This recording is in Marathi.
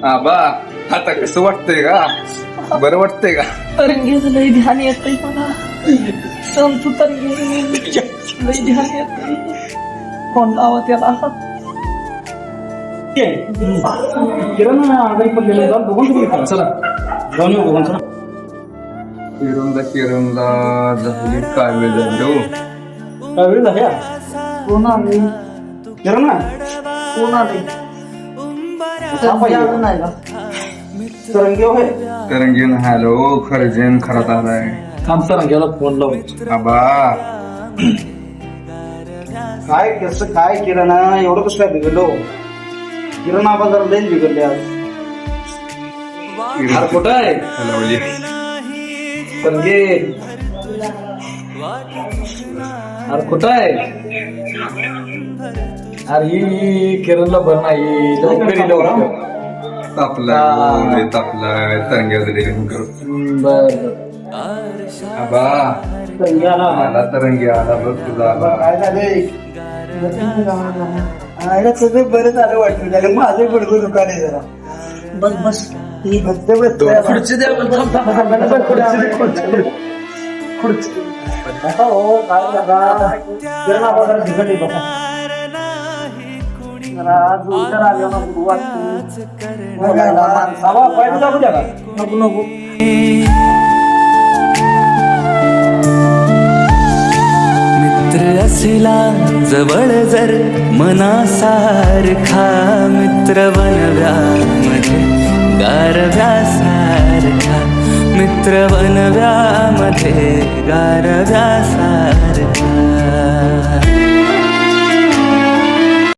आबा आता कसं वाटतंय का? बरं वाटतंय का? तरंगेचं लय ध्यान येतंय मला. संतू तरंगे लय ध्यान येतंय. फोन लावा त्याला. किरण आजारी पडलेले जाऊन बघून तुम्ही चला जाऊन येऊ बघून चला. किरणला झाली काय वेळ झाली हो? काय वेळ झाल्या कोण आले? किरण ना कोण आले? पाहिजे. आलं नाही का? तरंगी होय तरंगीन हॅलो खरजेन खरात आलाय. थांब तरंग्याला फोन लावून. आबा काय कसं काय किरण एवढं कसं काय बिघडलो? किरण आपण जरा लईच बिघडले आज. अरे कुठं आहे लावली तरंगे? अरे कुठं आहे? अरे ही किरणला बरं नाही लवकर ये, लवकर. तापलाय तापलाय तरंग्याचं डेअरिंग करू. बर आबा मला तरंगी आला बघ तुझा आला. काय झालंय? आयला सगळं बरं झालं वाटलं त्याला माझं गुडगुड दुकान आहे जरा बस बस. ही बसते बसते खुर्ची द्या. आता हो काय झाला किरण आपण जरा बिघडली बघा. जरा आज उतर आले ना वाटतं. बाबा पाहिजे दाखवू द्या का? नको नको. मित्र असला जवळ जर मनासारखा मित्र बनव्यामध्ये गारव्यासारखा मित्र बनव्यामध्ये गारव्यासारखा